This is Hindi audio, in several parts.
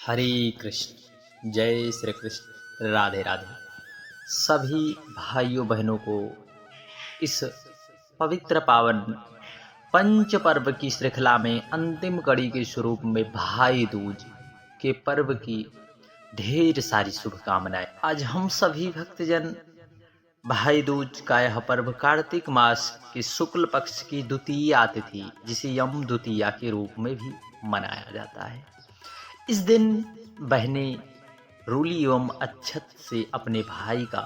हरे कृष्ण, जय श्री कृष्ण, राधे राधे। सभी भाइयों बहनों को इस पवित्र पावन पंच पर्व की श्रृंखला में अंतिम कड़ी के स्वरूप में भाई दूज के पर्व की ढेर सारी शुभकामनाएं। आज हम सभी भक्तजन भाई दूज का यह पर्व कार्तिक मास के शुक्ल पक्ष की द्वितीया तिथि, जिसे यम द्वितीया के रूप में भी मनाया जाता है। इस दिन बहनें रूली एवं अक्षत से अपने भाई का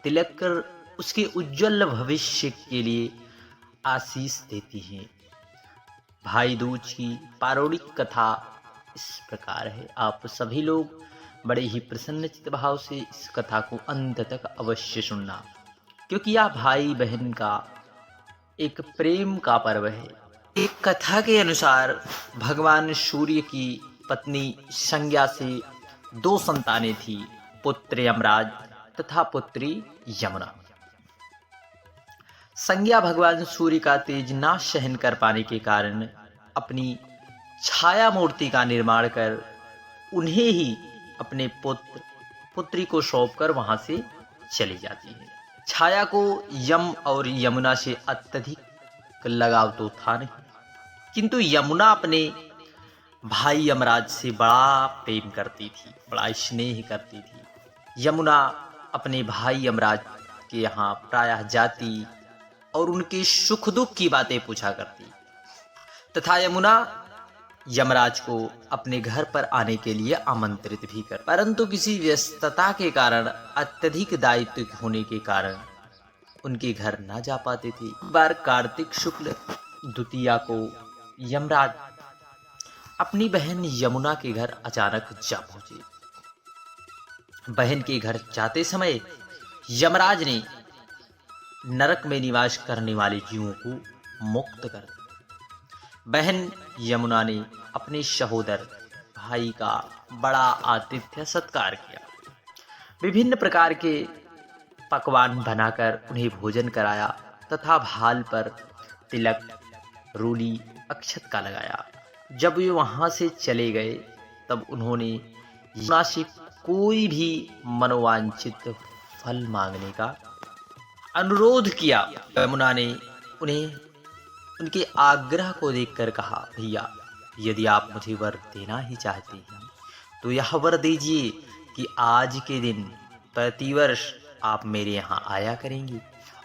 तिलक कर उसके उज्जवल भविष्य के लिए आशीष देती हैं। भाई दूज की पौराणिक कथा इस प्रकार है। आप सभी लोग बड़े ही प्रसन्नचित्त भाव से इस कथा को अंत तक अवश्य सुनना, क्योंकि यह भाई बहन का एक प्रेम का पर्व है। एक कथा के अनुसार भगवान सूर्य की पत्नी संज्ञा से दो संतानें थी, पुत्र यमराज तथा पुत्री यमुना। संज्ञा भगवान सूर्य का तेज ना सहन कर पाने के कारण अपनी छाया मूर्ति का निर्माण कर उन्हें ही अपने पुत्री को सौंपकर वहां से चली जाती है। छाया को यम और यमुना से अत्यधिक लगाव तो था नहीं, किंतु यमुना अपने भाई यमराज से बड़ा प्रेम करती थी, बड़ा स्नेह करती थी। यमुना अपने भाई यमराज के यहाँ प्रायः जाती और उनके सुख दुख की बातें पूछा करती तथा यमुना यमराज को अपने घर पर आने के लिए आमंत्रित भी कर, परंतु किसी व्यस्तता के कारण, अत्यधिक दायित्व होने के कारण उनके घर ना जा पाते थे। एक बार कार्तिक शुक्ल द्वितीया को यमराज अपनी बहन यमुना के घर अचानक जा पहुंचे। बहन के घर जाते समय यमराज ने नरक में निवास करने वाले जीवों को मुक्त कर दिया। बहन यमुना ने अपने सहोदर भाई का बड़ा आतिथ्य सत्कार किया, विभिन्न प्रकार के पकवान बनाकर उन्हें भोजन कराया तथा भाल पर तिलक, रूली, अक्षत का लगाया। जब वे वहां से चले गए तब उन्होंने यमुना से कोई भी मनोवांछित फल मांगने का अनुरोध किया। यमुना ने उन्हें उनके आग्रह को देखकर कहा, भैया, यदि आप मुझे वर देना ही चाहते हैं तो यह वर दीजिए कि आज के दिन प्रतिवर्ष आप मेरे यहाँ आया करेंगे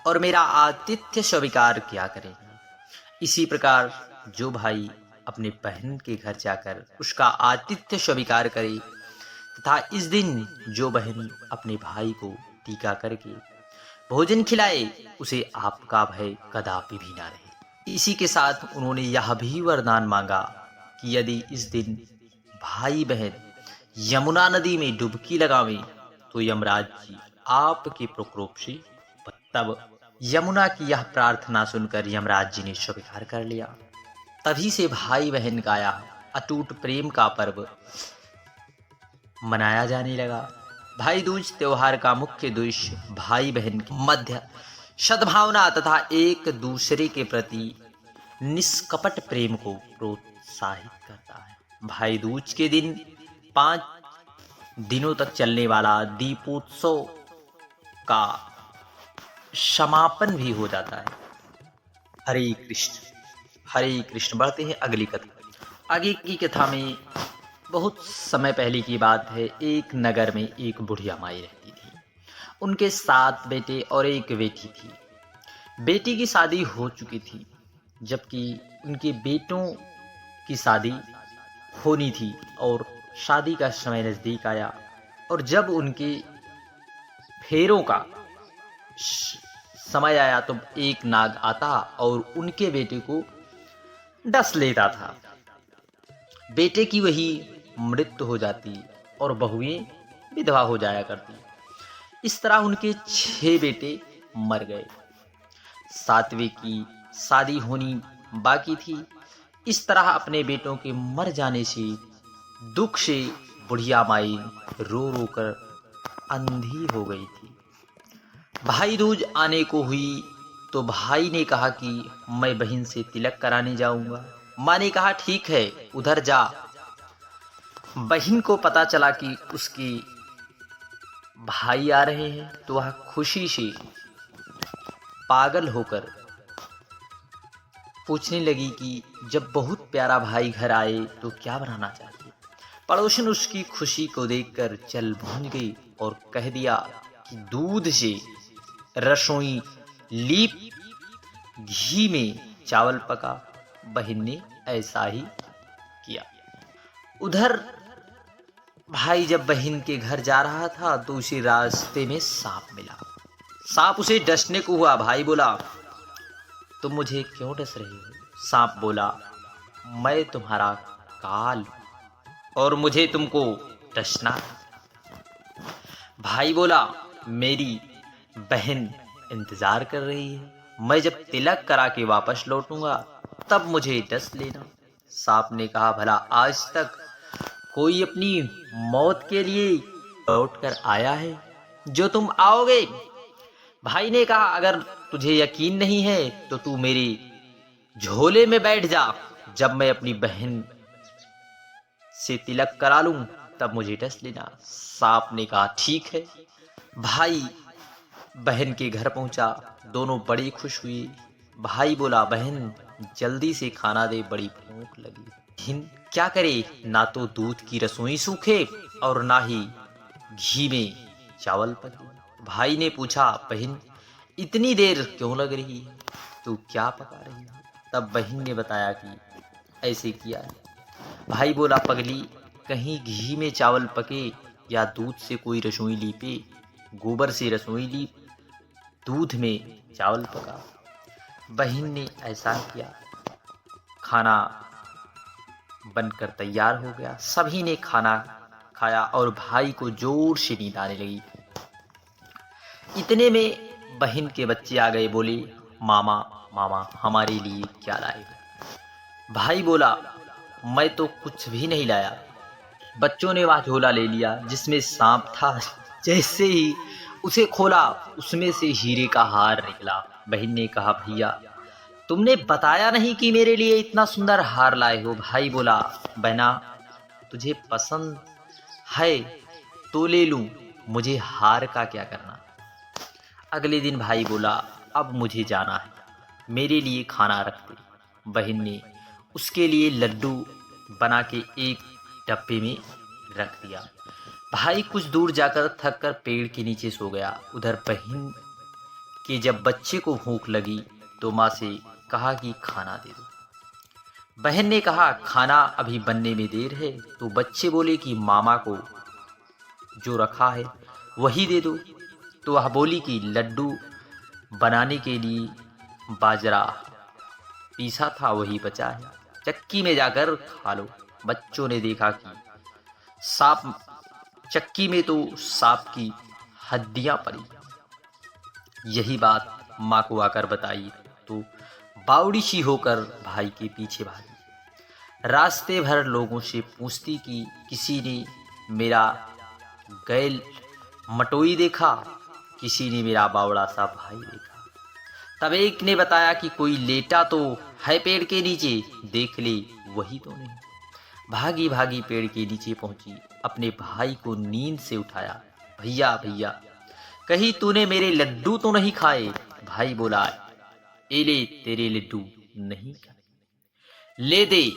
और मेरा आतिथ्य स्वीकार किया करेंगे। इसी प्रकार जो भाई अपने बहन के घर जाकर उसका आतिथ्य स्वीकार करे तथा इस दिन जो बहन अपने भाई को टीका करके भोजन खिलाए, उसे आपका भय कदापि भी ना रहे। इसी के साथ उन्होंने यह भी वरदान मांगा कि यदि इस दिन भाई बहन यमुना नदी में डुबकी लगावें तो यमराज जी आपके प्रकोप से। तब यमुना की यह प्रार्थना सुनकर यमराज जी ने स्वीकार कर लिया। तभी से भाई बहन का यह अटूट प्रेम का पर्व मनाया जाने लगा। भाई दूज त्योहार का मुख्य उद्देश्य भाई बहन के मध्य सद्भावना तथा एक दूसरे के प्रति निष्कपट प्रेम को प्रोत्साहित करता है। भाई दूज के दिन 5 दिनों तक चलने वाला दीपोत्सव का समापन भी हो जाता है। हरे कृष्ण, हरे कृष्ण। बढ़ते हैं अगली कथा। आगे की कथा में बहुत समय पहले की बात है। एक नगर में एक बुढ़िया माई रहती थी। उनके 7 बेटे और एक बेटी थी। बेटी की शादी हो चुकी थी, जबकि उनके बेटों की शादी होनी थी और शादी का समय नजदीक आया। और जब उनके फेरों का समय आया तो एक नाग आता और उनके बेटे को डस लेता था। बेटे की वही मृत्यु हो जाती और बहुएं विधवा हो जाया करती। इस तरह उनके 6 बेटे मर गए। 7वें की शादी होनी बाकी थी। इस तरह अपने बेटों के मर जाने से दुख से बुढ़िया माई रो रो कर अंधी हो गई थी। भाई दूज आने को हुई तो भाई ने कहा कि मैं बहन से तिलक कराने जाऊंगा। माँ ने कहा, ठीक है, उधर जा। बहन को पता चला कि उसके भाई आ रहे हैं तो वह खुशी से पागल होकर पूछने लगी कि जब बहुत प्यारा भाई घर आए तो क्या बनाना चाहिए। पड़ोसन उसकी खुशी को देखकर चल भून गई और कह दिया कि दूध से रसोई लीप घी में चावल पका। बहन ने ऐसा ही किया। उधर भाई जब बहन के घर जा रहा था तो उसे रास्ते में सांप मिला। सांप उसे डसने को हुआ। भाई बोला, तुम मुझे क्यों डस रहे हो? सांप बोला, मैं तुम्हारा काल हूं और मुझे तुमको डसना है। भाई बोला, मेरी बहन इंतजार कर रही है, मैं जब तिलक करा के वापस लौटूंगा तब मुझे डस लेना। सांप ने कहा, भला आज तक कोई अपनी मौत के लिए लौट कर आया है जो तुम आओगे? भाई ने कहा, अगर तुझे यकीन नहीं है तो तू मेरे झोले में बैठ जा, जब मैं अपनी बहन से तिलक करा लूं तब मुझे डस लेना। सांप ने कहा, ठीक है। भाई बहन के घर पहुंचा। दोनों बड़ी खुश हुई। भाई बोला, बहन जल्दी से खाना दे, बड़ी भूख लगी। बहन क्या करे, ना तो दूध की रसोई सूखे और ना ही घी में चावल पके। भाई ने पूछा, बहन इतनी देर क्यों लग रही है, तू क्या पका रही है? तब बहन ने बताया कि ऐसे किया है। भाई बोला, पगली, कहीं घी में चावल पके या दूध से कोई रसोई लीपे, गोबर से रसोई लीप, दूध में चावल पका। बहन ने ऐसा किया। खाना बनकर तैयार हो गया। सभी ने खाना खाया और भाई को जोर से नींद आने लगी। इतने में बहन के बच्चे आ गए। बोले, मामा मामा हमारे लिए क्या लाए हो? भाई बोला, मैं तो कुछ भी नहीं लाया। बच्चों ने वह झोला ले लिया जिसमें सांप था। जैसे ही उसे खोला उसमें से हीरे का हार निकला। बहन ने कहा, भैया तुमने बताया नहीं कि मेरे लिए इतना सुंदर हार लाए हो। भाई बोला, बहना तुझे पसंद है तो ले लूं, मुझे हार का क्या करना। अगले दिन भाई बोला, अब मुझे जाना है, मेरे लिए खाना रख दे। बहन ने उसके लिए लड्डू बना के एक डब्बे में रख दिया। भाई कुछ दूर जाकर थक कर पेड़ के नीचे सो गया। उधर बहन के जब बच्चे को भूख लगी तो माँ से कहा कि खाना दे दो। बहन ने कहा, खाना अभी बनने में देर है। तो बच्चे बोले कि मामा को जो रखा है वही दे दो। तो वह बोली कि लड्डू बनाने के लिए बाजरा पीसा था वही बचा है, चक्की में जाकर खा लो। बच्चों ने देखा कि सांप चक्की में तो सांप की हड्डियां पड़ी। यही बात माँ को आकर बताई तो बावड़ी सी होकर भाई के पीछे भागी। रास्ते भर लोगों से पूछती कि किसी ने मेरा गैल मटोई देखा, किसी ने मेरा बावड़ा सा भाई देखा। तब एक ने बताया कि कोई लेटा तो है पेड़ के नीचे, देख ले वही तो नहीं। भागी भागी पेड़ के नीचे पहुंची, अपने भाई को नींद से उठाया। भैया भैया कहीं तूने मेरे लड्डू तो नहीं खाए? भाई बोला, ए ले तेरे लड्डू नहीं खाए, ले दे,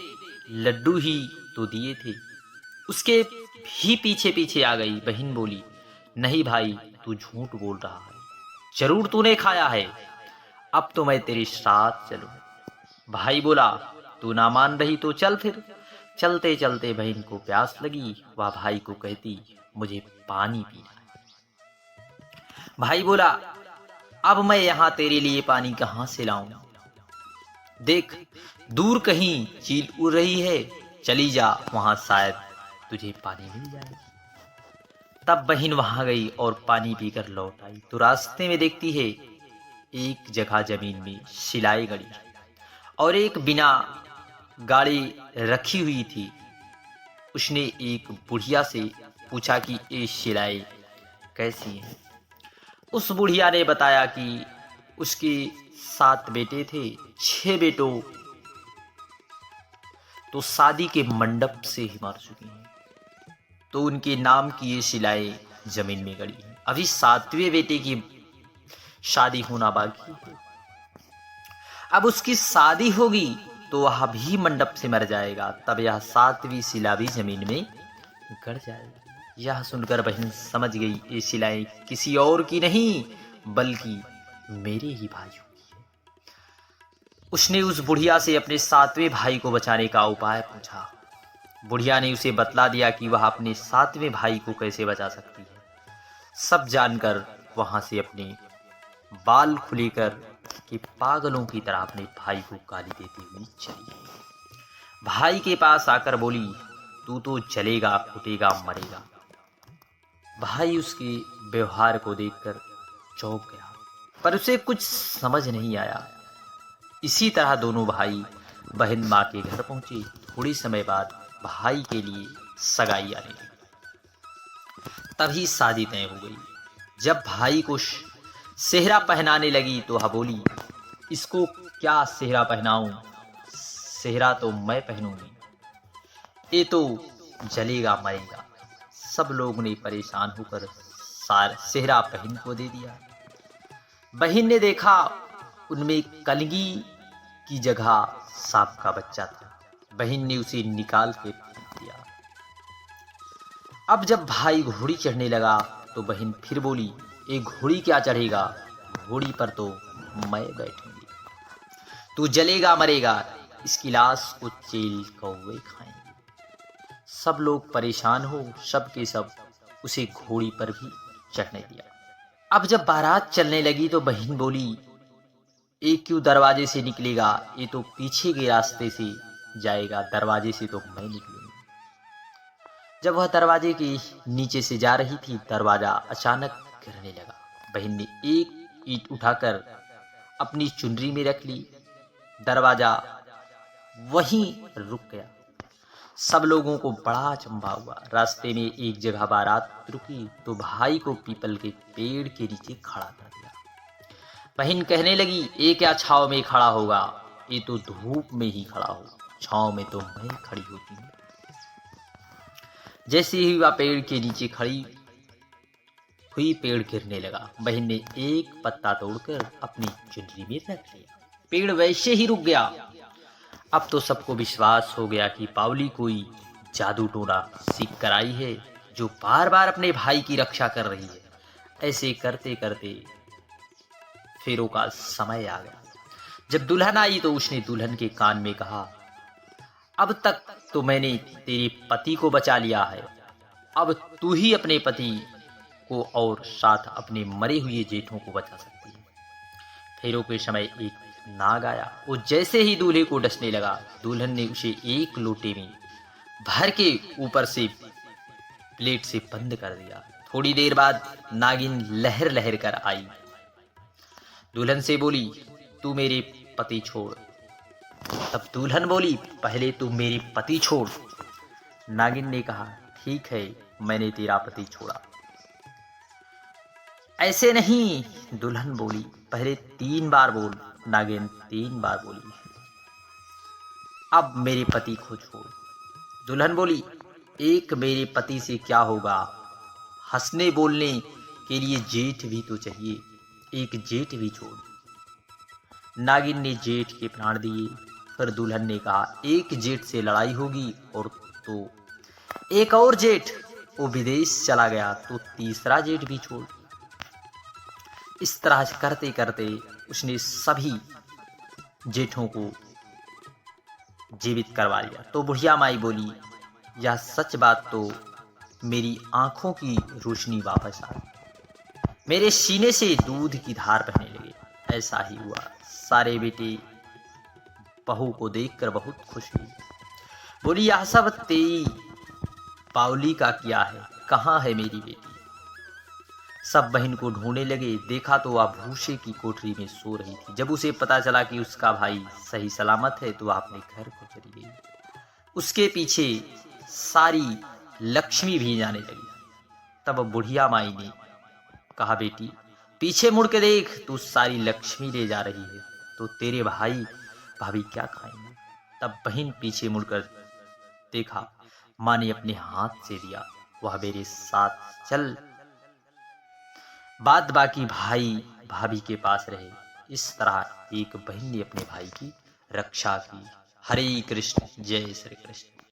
लड्डू ही तो दिए थे। उसके भी पीछे पीछे आ गई। बहन बोली, नहीं भाई तू झूठ बोल रहा है, जरूर तूने खाया है, अब तो मैं तेरे साथ चलूं। भाई बोला, तू ना मान रही तो चल फिर। चलते चलते बहन को प्यास लगी। वह भाई को कहती, मुझे पानी पीना है। भाई बोला, अब मैं यहाँ तेरे लिए पानी कहाँ से लाऊं? देख दूर कहीं चील उड़ रही है, चली जा, वहां शायद तुझे पानी मिल जाए। तब बहन वहां गई और पानी पीकर लौट आई तो रास्ते में देखती है एक जगह जमीन में सिलाई गड़ी और एक बिना गाड़ी रखी हुई थी। उसने एक बुढ़िया से पूछा कि ये सिलाई कैसी है। उस बुढ़िया ने बताया कि उसके 7 बेटे थे, 6 बेटों तो शादी के मंडप से ही मर चुके हैं। तो उनके नाम की ये शिलाएं जमीन में गड़ी हैं। अभी 7वें बेटे की शादी होना बाकी है। अब उसकी शादी होगी तो वह भी मंडप से मर जाएगा, तब यह 7वीं शिला भी जमीन में गड़ जाएगी। यह सुनकर बहन समझ गई ये शिलाएं किसी और की नहीं बल्कि मेरे ही भाइयों की है। उसने उस बुढ़िया से अपने 7वें भाई को बचाने का उपाय पूछा। बुढ़िया ने उसे बतला दिया कि वह अपने 7वें भाई को कैसे बचा सकती है। सब जानकर वहां से अपने बाल खुले कर कि पागलों की तरह अपने भाई को गाली देती हुई चली। भाई के पास आकर बोली, तू तो जलेगा, फूटेगा, मरेगा। भाई उसके व्यवहार को देखकर चौंक गया, पर उसे कुछ समझ नहीं आया। इसी तरह दोनों भाई बहन माँ के घर पहुंचे। थोड़ी समय बाद भाई के लिए सगाई आने लगी। तभी शादी तय हो गई। जब भाई को सेहरा पहनाने लगी तो वह बोली, इसको क्या सेहरा पहनाऊं? सेहरा तो मैं पहनूंगी, ये तो जलेगा, मरेगा। सब लोगों ने परेशान होकर सेहरा बहन को दे दिया। बहन ने देखा उनमें कलगी की जगह सांप का बच्चा था। बहन ने उसे निकाल के फेंक दिया। अब जब भाई घोड़ी चढ़ने लगा तो बहन फिर बोली, एक घोड़ी क्या चढ़ेगा, घोड़ी पर तो मैं बैठूंगी। तू जलेगा, मरेगा, इसकी लाश को चेल कौवे खाएंगे। सब लोग परेशान हो सब के सब उसे घोड़ी पर भी चढ़ने दिया। अब जब बारात चलने लगी तो बहन बोली, एक क्यों दरवाजे से निकलेगा, ये तो पीछे के रास्ते से जाएगा, दरवाजे से तो मैं निकलूंगी। जब वह दरवाजे के नीचे से जा रही थी, दरवाजा अचानक गिरने लगा। बहन ने एक ईंट उठाकर अपनी चुनरी में रख ली। दरवाजा वहीं रुक गया। सब लोगों को बड़ा अचंभा हुआ। रास्ते में एक जगह बारात रुकी तो भाई को पीपल के पेड़ के नीचे खड़ा कर दिया। बहन कहने लगी, ये क्या छाव में खड़ा होगा, ये तो धूप में ही खड़ा हो, छाव में तो मैं खड़ी होती हूँ। जैसे ही वह पेड़ के नीचे खड़ी हुई, पेड़ गिरने लगा। बहन ने एक पत्ता तोड़कर अपनी चुनरी में रख लिया। पेड़ वैसे ही रुक गया। अब तो सबको विश्वास हो गया कि पावली कोई जादू टोना सीख कर आई है जो बार बार अपने भाई की रक्षा कर रही है। ऐसे करते करते फेरों का समय आ गया। जब दुल्हन आई तो उसने दुल्हन के कान में कहा, अब तक तो मैंने तेरे पति को बचा लिया है, अब तू ही अपने पति को और साथ अपने मरे हुए जेठों को बचा सकती है। फेरों के समय एक नाग आया। वो जैसे ही दूल्हे को डसने लगा, दुल्हन ने उसे एक लोटे में भर के ऊपर से प्लेट से बंद कर दिया। थोड़ी देर बाद नागिन लहर लहर कर आई। दुल्हन से बोली, तू मेरे पति छोड़। तब दुल्हन बोली, पहले तू मेरे पति छोड़। नागिन ने कहा, ठीक है, मैंने तेरा पति छोड़ा। ऐसे नहीं, दुल्हन बोली, पहले 3 बार बोल। नागिन 3 बार बोली, अब मेरे पति को छोड़। दुल्हन बोली, एक मेरे पति से क्या होगा, हंसने बोलने के लिए जेठ भी तो चाहिए, एक जेठ भी छोड़। नागिन ने जेठ के प्राण दिए। फिर दुल्हन ने कहा, एक जेठ से लड़ाई होगी और तो एक और जेठ वो विदेश चला गया तो तीसरा जेठ भी छोड़। इस तरह करते करते उसने सभी जेठों को जीवित करवा लिया। तो बुढ़िया माई बोली, यह सच बात तो मेरी आंखों की रोशनी वापस आ गई, मेरे सीने से दूध की धार बहने लगे। ऐसा ही हुआ। सारे बेटे बहू को देखकर बहुत खुश हुई। बोली, यह सब तेरी पावली का किया है, कहाँ है मेरी बेटी? सब बहन को ढूंढने लगे। देखा तो वह भूसे की कोठरी में सो रही थी। जब उसे पता चला कि उसका भाई सही सलामत है तो वह अपने घर को चली गई। उसके पीछे सारी लक्ष्मी भी जाने लगी। तब बुढ़िया माई ने कहा, बेटी पीछे मुड़ के देख, तू सारी लक्ष्मी ले जा रही है तो तेरे भाई भाभी क्या खाएंगे? तब बहन पीछे मुड़कर देखा, माँ ने अपने हाथ से दिया वह मेरे साथ चल, बाद बाकी भाई भाभी के पास रहे। इस तरह एक बहन ने अपने भाई की रक्षा की। हरे कृष्ण, जय श्री कृष्ण।